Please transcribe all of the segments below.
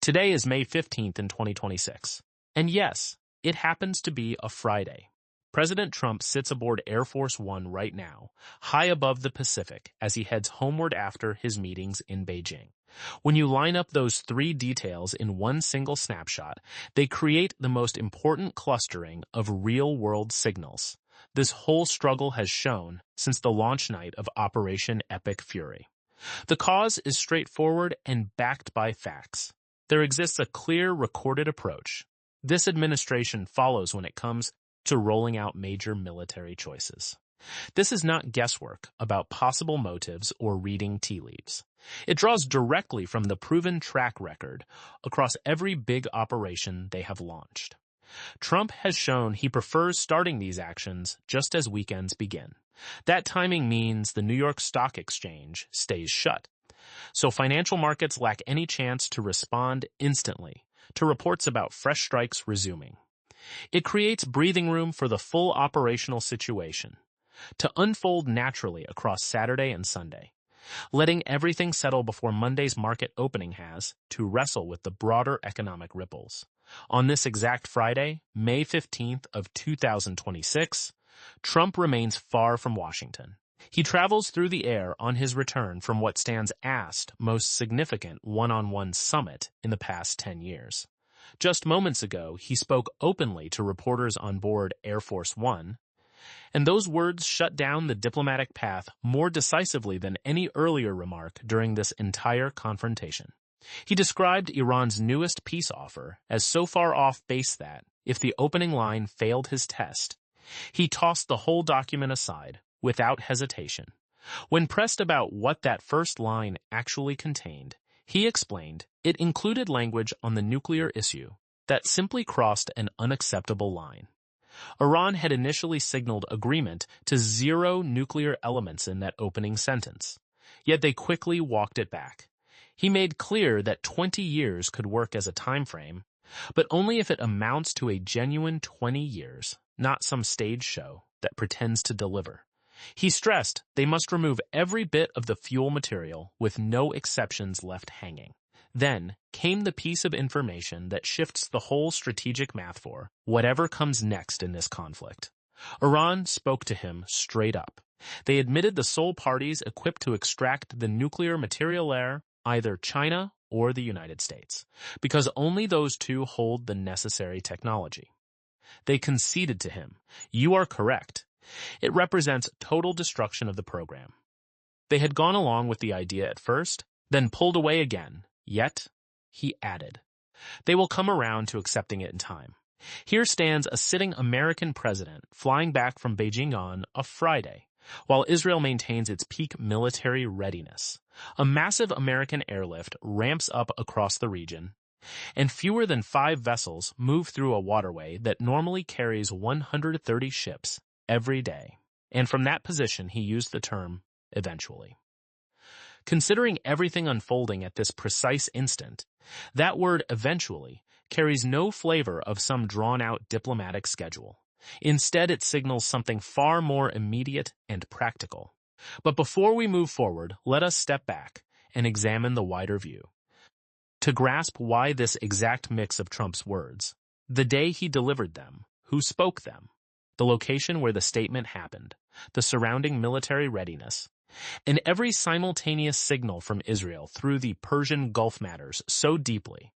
Today is May 15th in 2026. And yes, it happens to be a Friday. President Trump sits aboard Air Force One right now, high above the Pacific as he heads homeward after his meetings in Beijing. When you line up those three details in one single snapshot, they create the most important clustering of real-world signals this whole struggle has shown since the launch night of Operation Epic Fury. The cause is straightforward and backed by facts. There exists a clear, recorded approach this administration follows when it comes to rolling out major military choices. This is not guesswork about possible motives or reading tea leaves. It draws directly from the proven track record across every big operation they have launched. Trump has shown he prefers starting these actions just as weekends begin. That timing means the New York Stock Exchange stays shut, so financial markets lack any chance to respond instantly to reports about fresh strikes resuming. It creates breathing room for the full operational situation to unfold naturally across Saturday and Sunday, letting everything settle before Monday's market opening has to wrestle with the broader economic ripples. On this exact Friday, May 15th of 2026, Trump remains far from Washington. He travels through the air on his return from what stands as most significant one-on-one summit in the past 10 years. Just moments ago, he spoke openly to reporters on board Air Force One, and those words shut down the diplomatic path more decisively than any earlier remark during this entire confrontation. He described Iran's newest peace offer as so far off base that, if the opening line failed his test, he tossed the whole document aside without hesitation. When pressed about what that first line actually contained, he explained it included language on the nuclear issue that simply crossed an unacceptable line. Iran had initially signaled agreement to zero nuclear elements in that opening sentence, yet they quickly walked it back. He made clear that 20 years could work as a time frame, but only if it amounts to a genuine 20 years, not some stage show that pretends to deliver. He stressed they must remove every bit of the fuel material with no exceptions left hanging. Then came the piece of information that shifts the whole strategic math for whatever comes next in this conflict. Iran spoke to him straight up. They admitted the sole parties equipped to extract the nuclear material are either China or the United States, because only those two hold the necessary technology. They conceded to him, "You are correct. It represents total destruction of the program." They had gone along with the idea at first, then pulled away again. Yet, he added, they will come around to accepting it in time. Here stands a sitting American president flying back from Beijing on a Friday, while Israel maintains its peak military readiness. A massive American airlift ramps up across the region, and fewer than 5 vessels move through a waterway that normally carries 130 ships every day. And from that position, he used the term, eventually. Considering everything unfolding at this precise instant, that word eventually carries no flavor of some drawn-out diplomatic schedule. Instead, it signals something far more immediate and practical. But before we move forward, let us step back and examine the wider view. To grasp why this exact mix of Trump's words, the day he delivered them, who spoke them, the location where the statement happened, the surrounding military readiness, and every simultaneous signal from Israel through the Persian Gulf matters so deeply,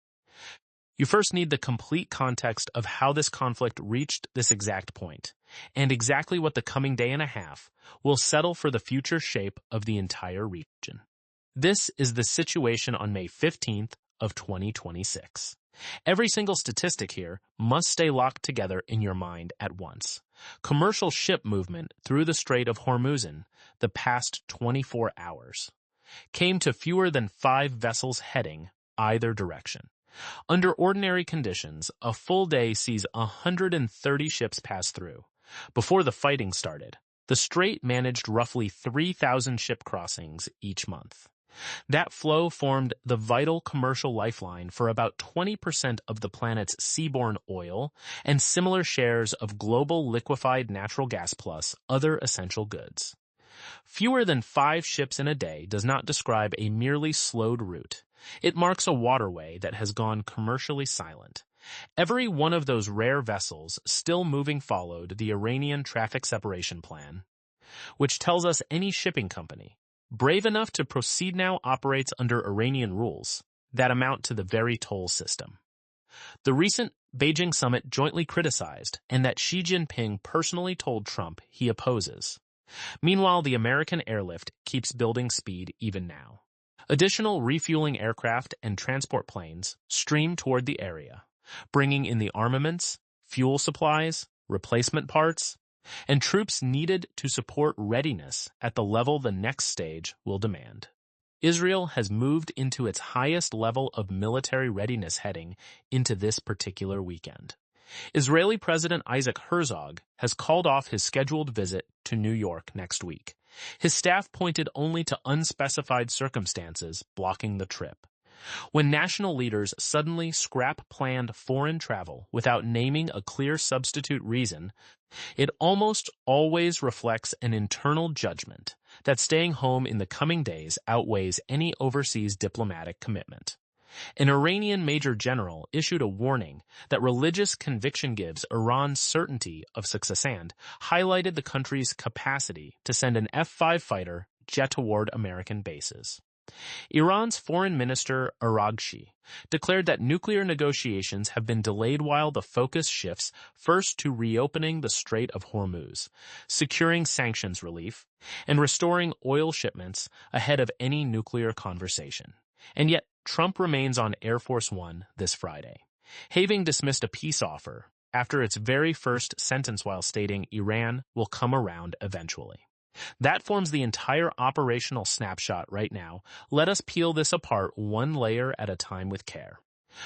you first need the complete context of how this conflict reached this exact point, and exactly what the coming day and a half will settle for the future shape of the entire region. This is the situation on May 15th of 2026. Every single statistic here must stay locked together in your mind at once. Commercial ship movement through the Strait of Hormuz in the past 24 hours came to fewer than 5 vessels heading either direction. Under ordinary conditions, a full day sees 130 ships pass through. Before the fighting started, the Strait managed roughly 3,000 ship crossings each month. That flow formed the vital commercial lifeline for about 20% of the planet's seaborne oil and similar shares of global liquefied natural gas plus other essential goods. Fewer than 5 ships in a day does not describe a merely slowed route. It marks a waterway that has gone commercially silent. Every one of those rare vessels still moving followed the Iranian traffic separation plan, which tells us any shipping company, brave enough to proceed now, operates under Iranian rules that amount to the very toll system. The recent Beijing summit jointly criticized, and that Xi Jinping personally told Trump he opposes. Meanwhile, the American airlift keeps building speed even now. Additional refueling aircraft and transport planes stream toward the area, bringing in the armaments, fuel supplies, replacement parts, and troops needed to support readiness at the level the next stage will demand. Israel has moved into its highest level of military readiness heading into this particular weekend. Israeli President Isaac Herzog has called off his scheduled visit to New York next week. His staff pointed only to unspecified circumstances blocking the trip. When national leaders suddenly scrap planned foreign travel without naming a clear substitute reason, it almost always reflects an internal judgment that staying home in the coming days outweighs any overseas diplomatic commitment. An Iranian major general issued a warning that religious conviction gives Iran certainty of success and highlighted the country's capacity to send an F-5 fighter jet toward American bases. Iran's foreign minister IRGC declared that nuclear negotiations have been delayed while the focus shifts first to reopening the Strait of Hormuz, securing sanctions relief, and restoring oil shipments ahead of any nuclear conversation. And yet, Trump remains on Air Force One this Friday, having dismissed a peace offer after its very first sentence while stating Iran will come around eventually. That forms the entire operational snapshot right now. Let us peel this apart one layer at a time with care.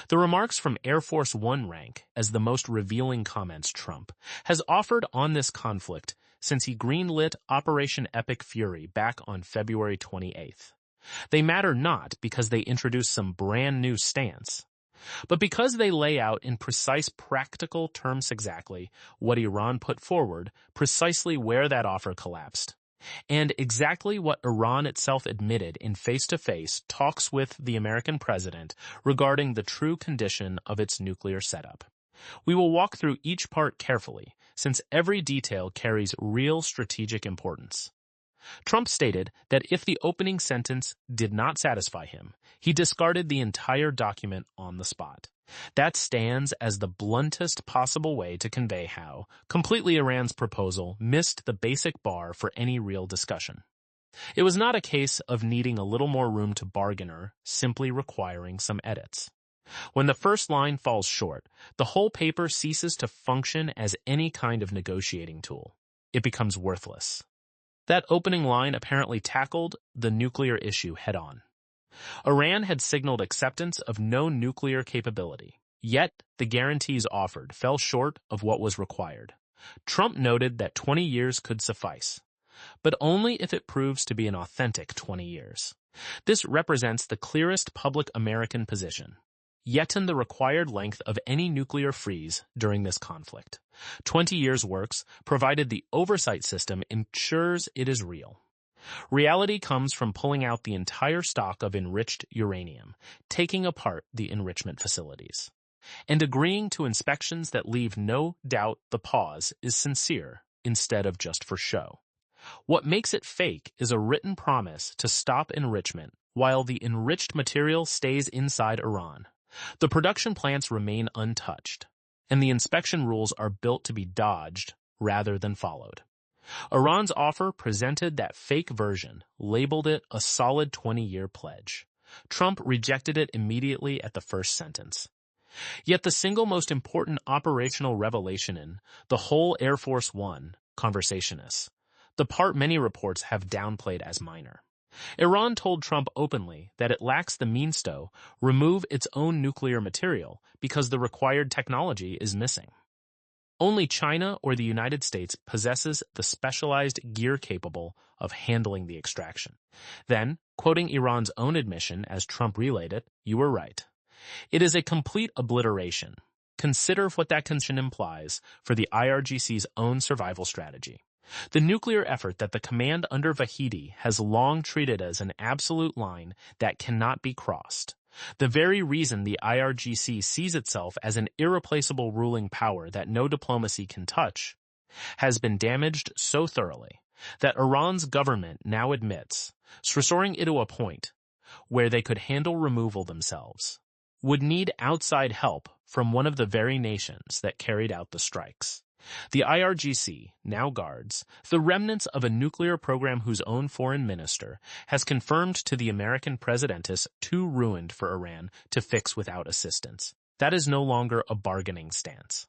The remarks from Air Force One rank as the most revealing comments Trump has offered on this conflict since he greenlit Operation Epic Fury back on February 28th. They matter not because they introduce some brand new stance, but because they lay out in precise practical terms exactly what Iran put forward, precisely where that offer collapsed, and exactly what Iran itself admitted in face-to-face talks with the American president regarding the true condition of its nuclear setup. We will walk through each part carefully, since every detail carries real strategic importance. Trump stated that if the opening sentence did not satisfy him, he discarded the entire document on the spot. That stands as the bluntest possible way to convey how completely Iran's proposal missed the basic bar for any real discussion. It was not a case of needing a little more room to bargain or simply requiring some edits. When the first line falls short, the whole paper ceases to function as any kind of negotiating tool. It becomes worthless. That opening line apparently tackled the nuclear issue head-on. Iran had signaled acceptance of no nuclear capability, yet the guarantees offered fell short of what was required. Trump noted that 20 years could suffice, but only if it proves to be an authentic 20 years. This represents the clearest public American position, yet in the required length of any nuclear freeze during this conflict. 20 years works, provided the oversight system ensures it is real. Reality comes from pulling out the entire stock of enriched uranium, taking apart the enrichment facilities, and agreeing to inspections that leave no doubt the pause is sincere instead of just for show. What makes it fake is a written promise to stop enrichment while the enriched material stays inside Iran. The production plants remain untouched, and the inspection rules are built to be dodged rather than followed. Iran's offer presented that fake version, labeled it a solid 20-year pledge. Trump rejected it immediately at the first sentence. Yet the single most important operational revelation in the whole Air Force One conversation is the part many reports have downplayed as minor. Iran told Trump openly that it lacks the means to remove its own nuclear material because the required technology is missing. Only China or the United States possesses the specialized gear capable of handling the extraction. Then, quoting Iran's own admission as Trump relayed it, "You were right. It is a complete obliteration. Consider what that condition implies for the IRGC's own survival strategy. The nuclear effort that the command under Vahidi has long treated as an absolute line that cannot be crossed. The very reason the IRGC sees itself as an irreplaceable ruling power that no diplomacy can touch has been damaged so thoroughly that Iran's government now admits, restoring it to a point where they could handle removal themselves, would need outside help from one of the very nations that carried out the strikes. The IRGC now guards the remnants of a nuclear program whose own foreign minister has confirmed to the American presidentists too ruined for Iran to fix without assistance. That is no longer a bargaining stance.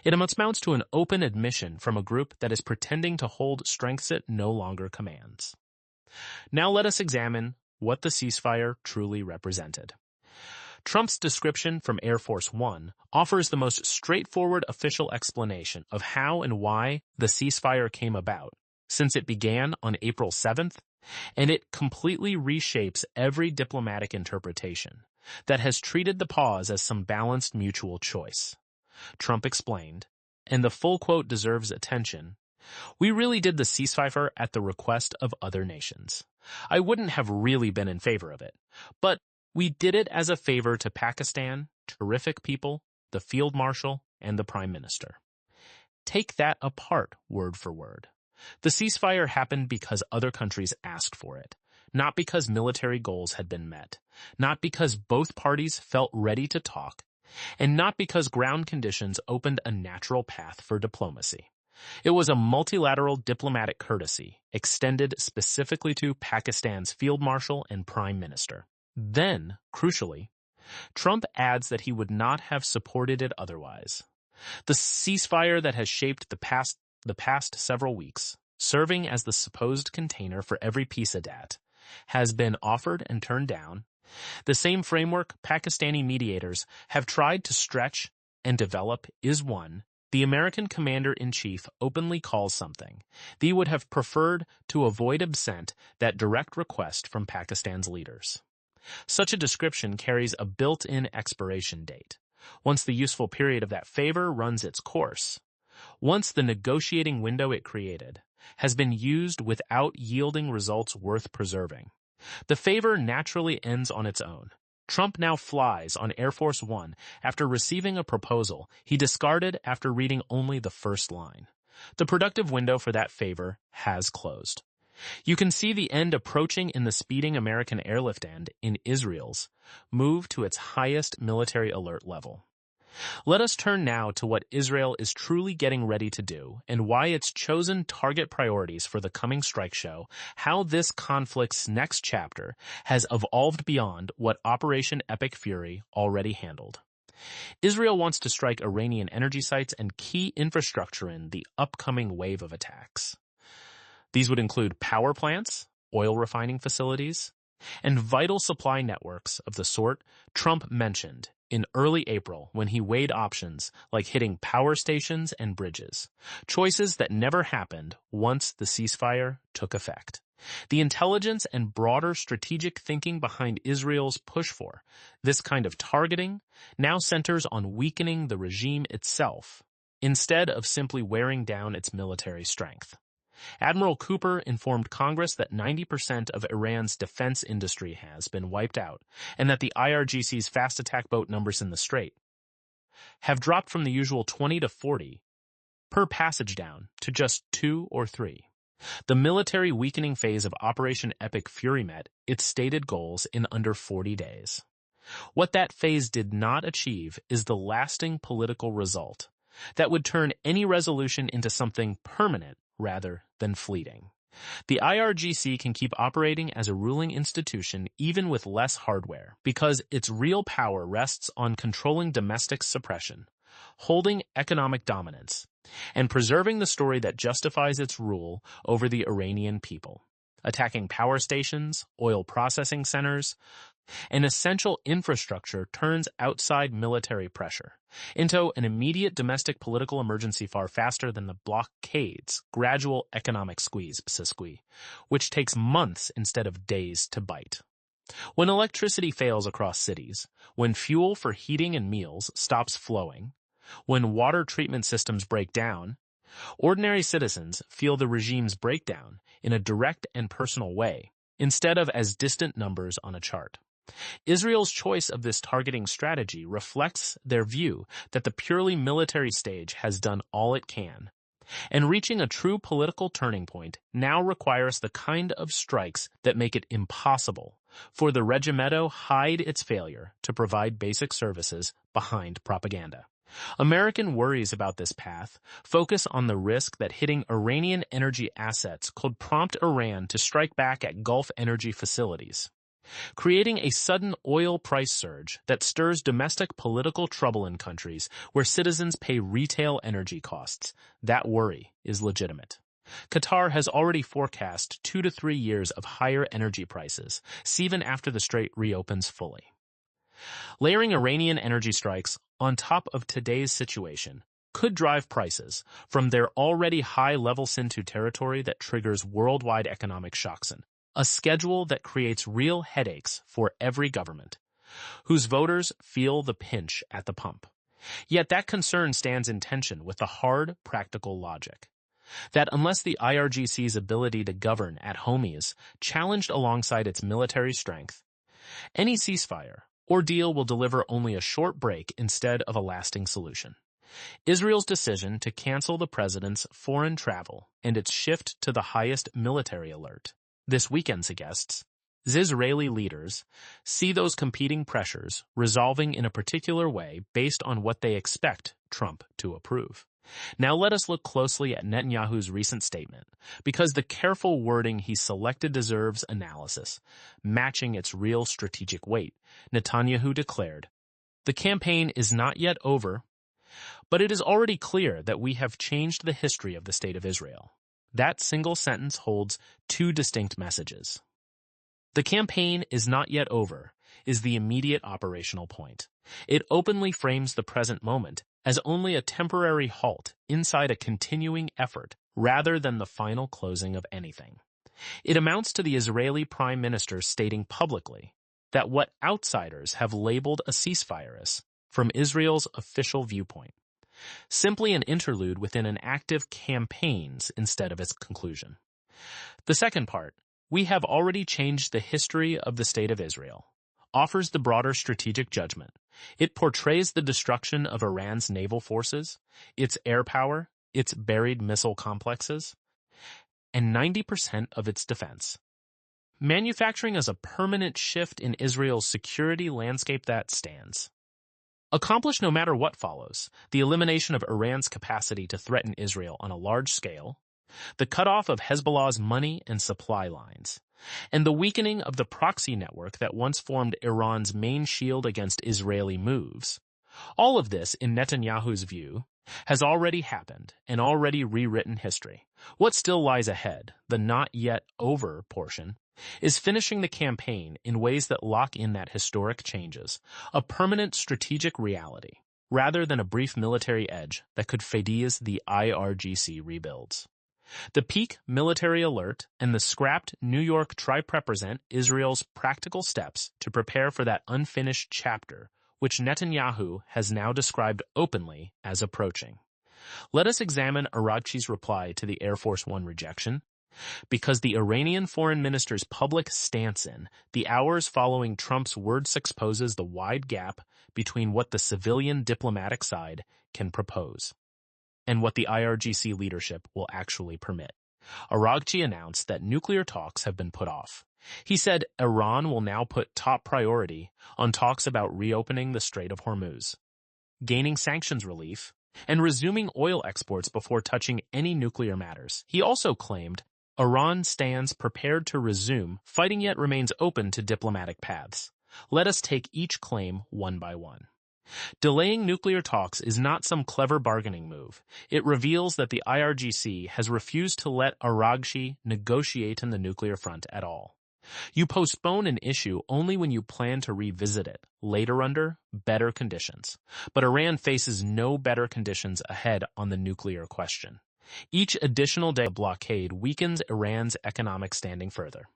It amounts to an open admission from a group that is pretending to hold strengths it no longer commands. Now let us examine what the ceasefire truly represented. Trump's description from Air Force One offers the most straightforward official explanation of how and why the ceasefire came about, since it began on April 7th, and it completely reshapes every diplomatic interpretation that has treated the pause as some balanced mutual choice. Trump explained, and the full quote deserves attention, "We really did the ceasefire at the request of other nations. I wouldn't have really been in favor of it, but we did it as a favor to Pakistan, terrific people, the field marshal, and the prime minister." Take that apart word for word. The ceasefire happened because other countries asked for it, not because military goals had been met, not because both parties felt ready to talk, and not because ground conditions opened a natural path for diplomacy. It was a multilateral diplomatic courtesy extended specifically to Pakistan's field marshal and prime minister. Then, crucially, Trump adds that he would not have supported it otherwise. The ceasefire that has shaped the past several weeks, serving as the supposed container for every piece of dat, has been offered and turned down. The same framework Pakistani mediators have tried to stretch and develop is one the American commander-in-chief openly calls something they would have preferred to avoid absent that direct request from Pakistan's leaders. Such a description carries a built-in expiration date. Once the useful period of that favor runs its course, once the negotiating window it created has been used without yielding results worth preserving, the favor naturally ends on its own. Trump now flies on Air Force One after receiving a proposal he discarded after reading only the first line. The productive window for that favor has closed. You can see the end approaching in the speeding American airlift end in Israel's move to its highest military alert level. Let us turn now to what Israel is truly getting ready to do and why its chosen target priorities for the coming strike show how this conflict's next chapter has evolved beyond what Operation Epic Fury already handled. Israel wants to strike Iranian energy sites and key infrastructure in the upcoming wave of attacks. These would include power plants, oil refining facilities, and vital supply networks of the sort Trump mentioned in early April when he weighed options like hitting power stations and bridges, choices that never happened once the ceasefire took effect. The intelligence and broader strategic thinking behind Israel's push for this kind of targeting now centers on weakening the regime itself instead of simply wearing down its military strength. Admiral Cooper informed Congress that 90% of Iran's defense industry has been wiped out and that the IRGC's fast attack boat numbers in the Strait have dropped from the usual 20 to 40 per passage down to just 2 or 3. The military weakening phase of Operation Epic Fury met its stated goals in under 40 days. What that phase did not achieve is the lasting political result that would turn any resolution into something permanent rather than fleeting. The IRGC can keep operating as a ruling institution even with less hardware because its real power rests on controlling domestic suppression, holding economic dominance, and preserving the story that justifies its rule over the Iranian people. Attacking power stations, oil processing centers, and essential infrastructure turns outside military pressure into an immediate domestic political emergency far faster than the blockade's gradual economic squeeze, which takes months instead of days to bite. When electricity fails across cities, when fuel for heating and meals stops flowing, when water treatment systems break down, ordinary citizens feel the regime's breakdown in a direct and personal way, instead of as distant numbers on a chart. Israel's choice of this targeting strategy reflects their view that the purely military stage has done all it can, and reaching a true political turning point now requires the kind of strikes that make it impossible for the Regimento hide its failure to provide basic services behind propaganda. American worries about this path focus on the risk that hitting Iranian energy assets could prompt Iran to strike back at Gulf energy facilities, creating a sudden oil price surge that stirs domestic political trouble in countries where citizens pay retail energy costs. That worry is legitimate. Qatar has already forecast 2 to 3 years of higher energy prices, even after the strait reopens fully. Layering Iranian energy strikes on top of today's situation could drive prices from their already high levels into territory that triggers worldwide economic shocks, a schedule that creates real headaches for every government, whose voters feel the pinch at the pump. Yet that concern stands in tension with the hard, practical logic that unless the IRGC's ability to govern at home is challenged alongside its military strength, any ceasefire or deal will deliver only a short break instead of a lasting solution. Israel's decision to cancel the president's foreign travel and its shift to the highest military alert this weekend suggests Israeli leaders see those competing pressures resolving in a particular way based on what they expect Trump to approve. Now let us look closely at Netanyahu's recent statement, because the careful wording he selected deserves analysis, matching its real strategic weight. Netanyahu declared, "The campaign is not yet over, but it is already clear that we have changed the history of the State of Israel." That single sentence holds two distinct messages. The campaign is not yet over is the immediate operational point. It openly frames the present moment as only a temporary halt inside a continuing effort rather than the final closing of anything. It amounts to the Israeli Prime Minister stating publicly that what outsiders have labeled a ceasefire is, from Israel's official viewpoint, simply an interlude within an active campaigns instead of its conclusion. The second part, we have already changed the history of the State of Israel, offers the broader strategic judgment. It portrays the destruction of Iran's naval forces, its air power, its buried missile complexes, and 90% of its defense, manufacturing as a permanent shift in Israel's security landscape that stands. Accomplished no matter what follows, the elimination of Iran's capacity to threaten Israel on a large scale, the cutoff of Hezbollah's money and supply lines, and the weakening of the proxy network that once formed Iran's main shield against Israeli moves. All of this, in Netanyahu's view, has already happened and already rewritten history. What still lies ahead, the not yet over portion, is finishing the campaign in ways that lock in that historic changes, a permanent strategic reality, rather than a brief military edge that could phase the IRGC rebuilds. The peak military alert and the scrapped New York trip represent Israel's practical steps to prepare for that unfinished chapter, which Netanyahu has now described openly as approaching. Let us examine IRGC's reply to the Air Force One rejection, because the Iranian foreign minister's public stance in the hours following Trump's words exposes the wide gap between what the civilian diplomatic side can propose and what the IRGC leadership will actually permit. IRGC announced that nuclear talks have been put off. He said Iran will now put top priority on talks about reopening the Strait of Hormuz, gaining sanctions relief, and resuming oil exports before touching any nuclear matters. He also claimed Iran stands prepared to resume fighting yet remains open to diplomatic paths. Let us take each claim one by one. Delaying nuclear talks is not some clever bargaining move. It reveals that the IRGC has refused to let IRGC negotiate in the nuclear front at all. You postpone an issue only when you plan to revisit it later under better conditions. But Iran faces no better conditions ahead on the nuclear question. Each additional day of blockade weakens Iran's economic standing further.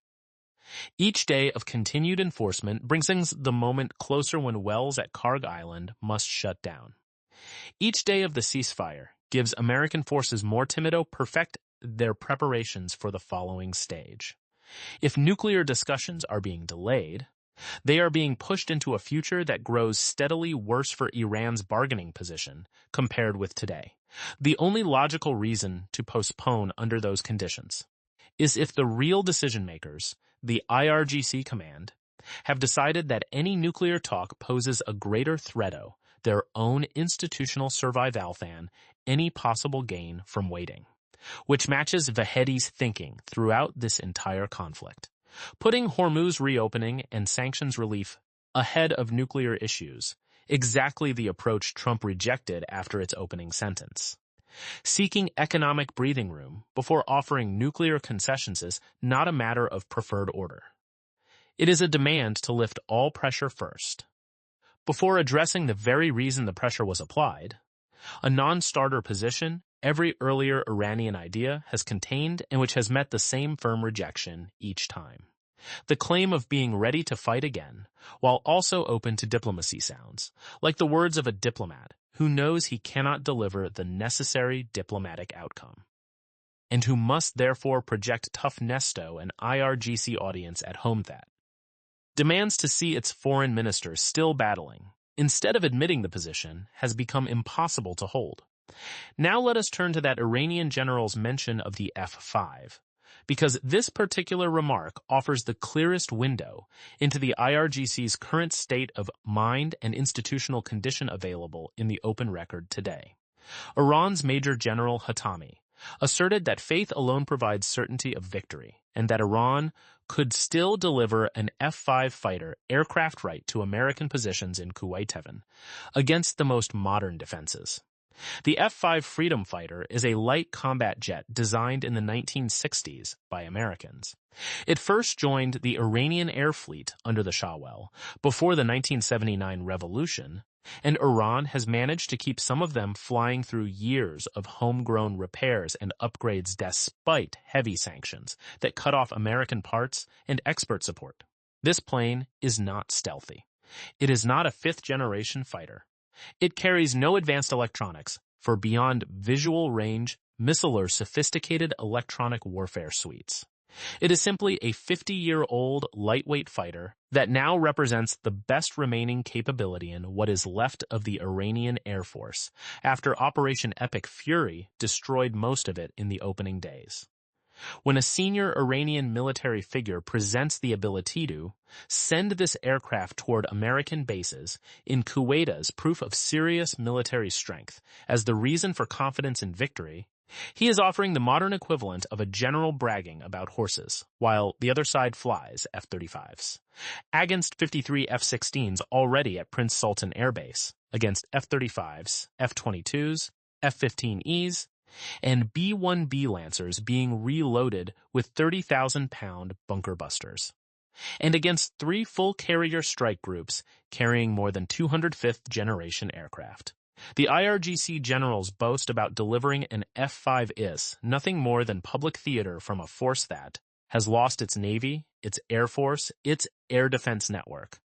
Each day of continued enforcement brings the moment closer when wells at Karg Island must shut down. Each day of the ceasefire gives American forces more time to perfect their preparations for the following stage. If nuclear discussions are being delayed, They are being pushed into a future that grows steadily worse for Iran's bargaining position compared with today. The only logical reason to postpone under those conditions is if the real decision-makers, the IRGC command, have decided that any nuclear talk poses a greater threat to their own institutional survival than any possible gain from waiting, which matches Vahedi's thinking throughout this entire conflict. Putting Hormuz reopening and sanctions relief ahead of nuclear issues, exactly the approach Trump rejected after its opening sentence. Seeking economic breathing room before offering nuclear concessions is not a matter of preferred order. It is a demand to lift all pressure first, before addressing the very reason the pressure was applied, a non-starter position every earlier Iranian idea has contained and which has met the same firm rejection each time. The claim of being ready to fight again, while also open to diplomacy sounds, like the words of a diplomat who knows he cannot deliver the necessary diplomatic outcome, and who must therefore project tough Nesto and IRGC audience at home that demands to see its foreign ministers still battling, instead of admitting the position, has become impossible to hold. Now let us turn to that Iranian general's mention of the F-5, because this particular remark offers the clearest window into the IRGC's current state of mind and institutional condition available in the open record today. Iran's Major General Hatami asserted that faith alone provides certainty of victory, and that Iran could still deliver an F-5 fighter aircraft right to American positions in Kuwait against the most modern defenses. The F-5 Freedom Fighter is a light combat jet designed in the 1960s by Americans. It first joined the Iranian Air Fleet under the Shahwell before the 1979 revolution, and Iran has managed to keep some of them flying through years of homegrown repairs and upgrades despite heavy sanctions that cut off American parts and expert support. This plane is not stealthy. It is not a fifth-generation fighter. It carries no advanced electronics for beyond visual range, missile or sophisticated electronic warfare suites. It is simply a 50-year-old lightweight fighter that now represents the best remaining capability in what is left of the Iranian Air Force after Operation Epic Fury destroyed most of it in the opening days. When a senior Iranian military figure presents the ability to send this aircraft toward American bases in Kuwait as proof of serious military strength as the reason for confidence in victory, he is offering the modern equivalent of a general bragging about horses, while the other side flies F-35s. Against 53 F-16s already at Prince Sultan Air Base, against F-35s, F-22s, F-15Es, and B-1B Lancers being reloaded with 30,000-pound bunker busters, and against 3 full-carrier strike groups carrying more than 205th-generation aircraft. The IRGC generals boast about delivering an F-5 is nothing more than public theater from a force that has lost its Navy, its Air Force, its air defense network,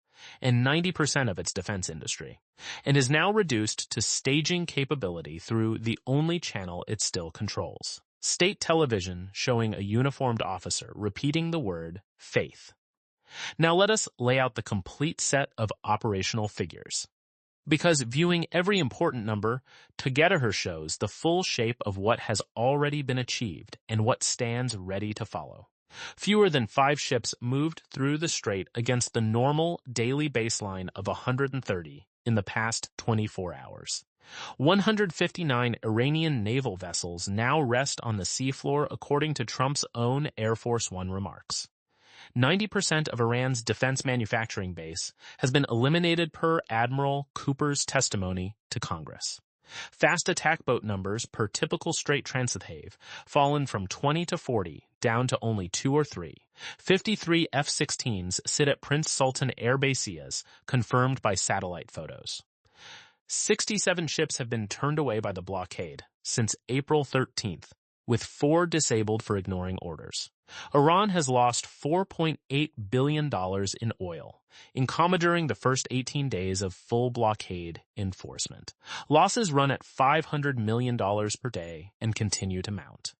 and 90% of its defense industry, and is now reduced to staging capability through the only channel it still controls: state television showing a uniformed officer repeating the word faith. Now let us lay out the complete set of operational figures, because viewing every important number together shows the full shape of what has already been achieved and what stands ready to follow. Fewer than 5 ships moved through the strait against the normal daily baseline of 130 in the past 24 hours. 159 Iranian naval vessels now rest on the seafloor according to Trump's own Air Force One remarks. 90% of Iran's defense manufacturing base has been eliminated per Admiral Cooper's testimony to Congress. Fast attack boat numbers per typical Strait transit have fallen from 20 to 40 down to only 2 or 3. 53 F-16s sit at Prince Sultan Air Base, confirmed by satellite photos. 67 ships have been turned away by the blockade since April 13th, with 4 disabled for ignoring orders. Iran has lost $4.8 billion in oil in commandeering the first 18 days of full blockade enforcement. Losses run at $500 million per day and continue to mount.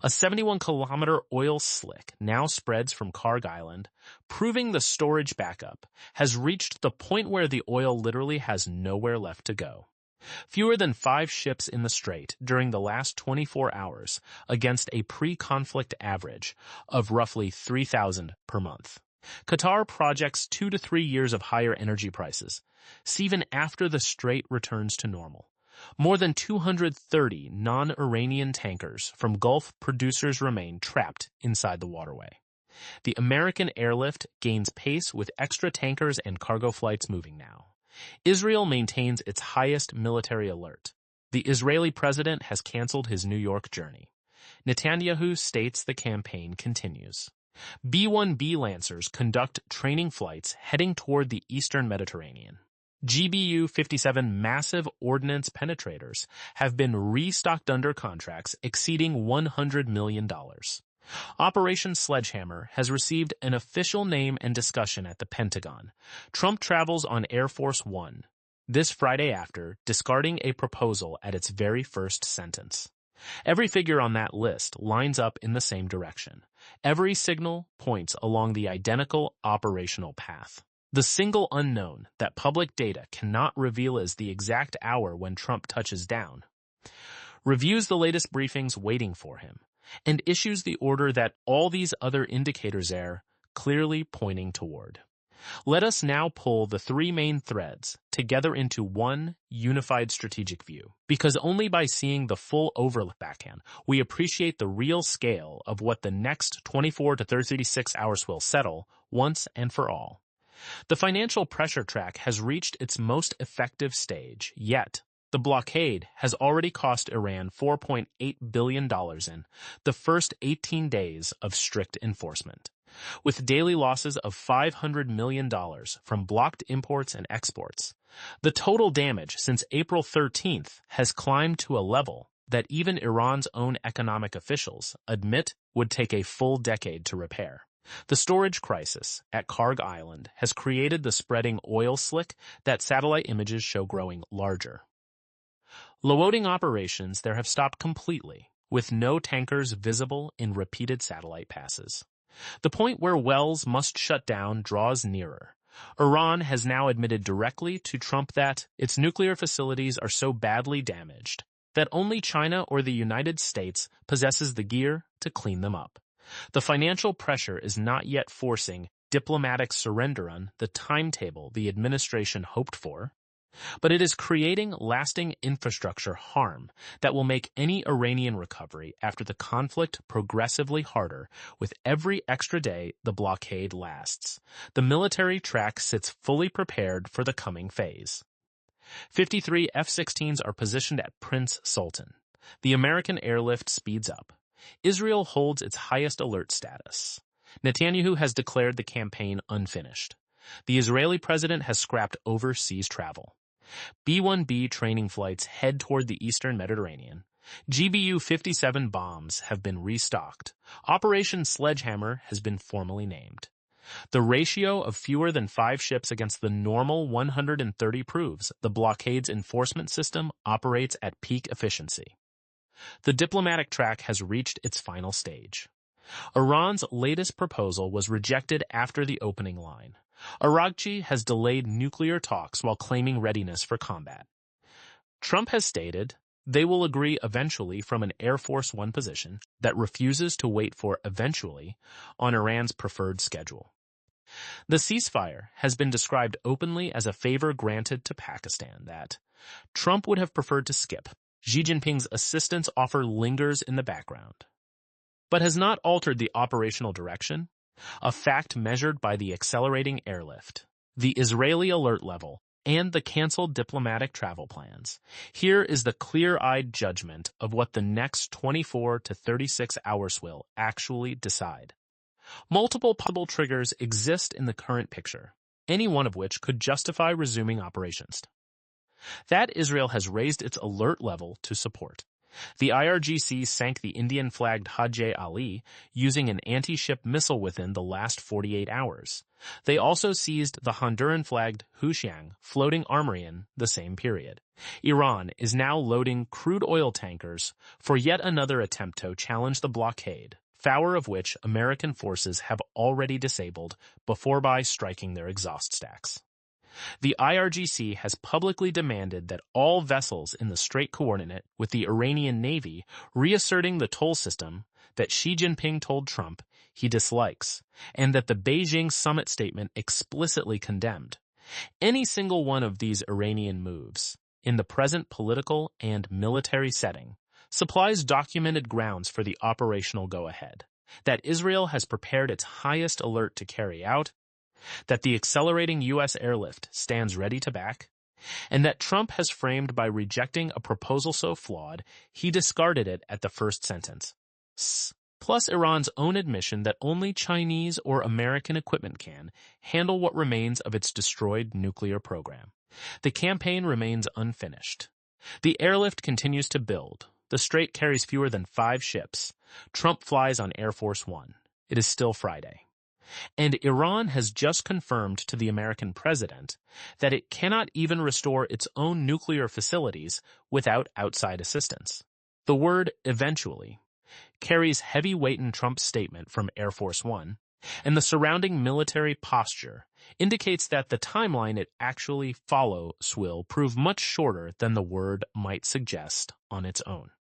A 71-kilometer oil slick now spreads from Karg Island, proving the storage backup has reached the point where the oil literally has nowhere left to go. Fewer than 5 ships in the strait during the last 24 hours against a pre-conflict average of roughly 3,000 per month. Qatar projects 2 to 3 years of higher energy prices, even after the strait returns to normal. More than 230 non-Iranian tankers from Gulf producers remain trapped inside the waterway. The American airlift gains pace with extra tankers and cargo flights moving now. Israel maintains its highest military alert. The Israeli president has canceled his New York journey. Netanyahu states the campaign continues. B-1B Lancers conduct training flights heading toward the eastern Mediterranean. GBU-57 massive ordnance penetrators have been restocked under contracts exceeding $100 million. Operation Sledgehammer has received an official name and discussion at the Pentagon. Trump travels on Air Force One this Friday after discarding a proposal at its very first sentence. Every figure on that list lines up in the same direction. Every signal points along the identical operational path. The single unknown that public data cannot reveal is the exact hour when Trump touches down, reviews the latest briefings waiting for him, and issues the order that all these other indicators are clearly pointing toward. Let us now pull the 3 main threads together into one unified strategic view, because only by seeing the full overlap backhand we appreciate the real scale of what the next 24 to 36 hours will settle once and for all. The financial pressure track has reached its most effective stage, yet the blockade has already cost Iran $4.8 billion in the first 18 days of strict enforcement. With daily losses of $500 million from blocked imports and exports, the total damage since April 13th has climbed to a level that even Iran's own economic officials admit would take a full decade to repair. The storage crisis at Karg Island has created the spreading oil slick that satellite images show growing larger. Loading operations there have stopped completely, with no tankers visible in repeated satellite passes. The point where wells must shut down draws nearer. Iran has now admitted directly to Trump that its nuclear facilities are so badly damaged that only China or the United States possesses the gear to clean them up. The financial pressure is not yet forcing diplomatic surrender on the timetable the administration hoped for, but it is creating lasting infrastructure harm that will make any Iranian recovery after the conflict progressively harder with every extra day the blockade lasts. The military track sits fully prepared for the coming phase. 53 F-16s are positioned at Prince Sultan. The American airlift speeds up. Israel holds its highest alert status. Netanyahu has declared the campaign unfinished. The Israeli president has scrapped overseas travel. B-1B training flights head toward the eastern Mediterranean. GBU-57 bombs have been restocked. Operation Sledgehammer has been formally named. The ratio of fewer than 5 ships against the normal 130 proves the blockade's enforcement system operates at peak efficiency. The diplomatic track has reached its final stage. Iran's latest proposal was rejected after the opening line. IRGC has delayed nuclear talks while claiming readiness for combat. Trump has stated they will agree eventually from an Air Force One position that refuses to wait for eventually on Iran's preferred schedule. The ceasefire has been described openly as a favor granted to Pakistan that Trump would have preferred to skip. Xi Jinping's assistance offer lingers in the background, but has not altered the operational direction, a fact measured by the accelerating airlift, the Israeli alert level, and the canceled diplomatic travel plans. Here is the clear-eyed judgment of what the next 24 to 36 hours will actually decide. Multiple possible triggers exist in the current picture, any one of which could justify resuming operations. That Israel has raised its alert level to support. The IRGC sank the Indian-flagged Hajj Ali using an anti-ship missile within the last 48 hours. They also seized the Honduran-flagged Huxiang floating armory in the same period. Iran is now loading crude oil tankers for yet another attempt to challenge the blockade, four of which American forces have already disabled before striking their exhaust stacks. The IRGC has publicly demanded that all vessels in the Strait coordinate with the Iranian Navy reasserting the toll system that Xi Jinping told Trump he dislikes, and that the Beijing summit statement explicitly condemned. Any single one of these Iranian moves, in the present political and military setting, supplies documented grounds for the operational go-ahead, that Israel has prepared its highest alert to carry out, that the accelerating U.S. airlift stands ready to back, and that Trump has framed by rejecting a proposal so flawed he discarded it at the first sentence. Plus Iran's own admission that only Chinese or American equipment can handle what remains of its destroyed nuclear program. The campaign remains unfinished. The airlift continues to build. The Strait carries fewer than 5 ships. Trump flies on Air Force One. It is still Friday. And Iran has just confirmed to the American president that it cannot even restore its own nuclear facilities without outside assistance. The word eventually carries heavy weight in Trump's statement from Air Force One, and the surrounding military posture indicates that the timeline it actually follows will prove much shorter than the word might suggest on its own.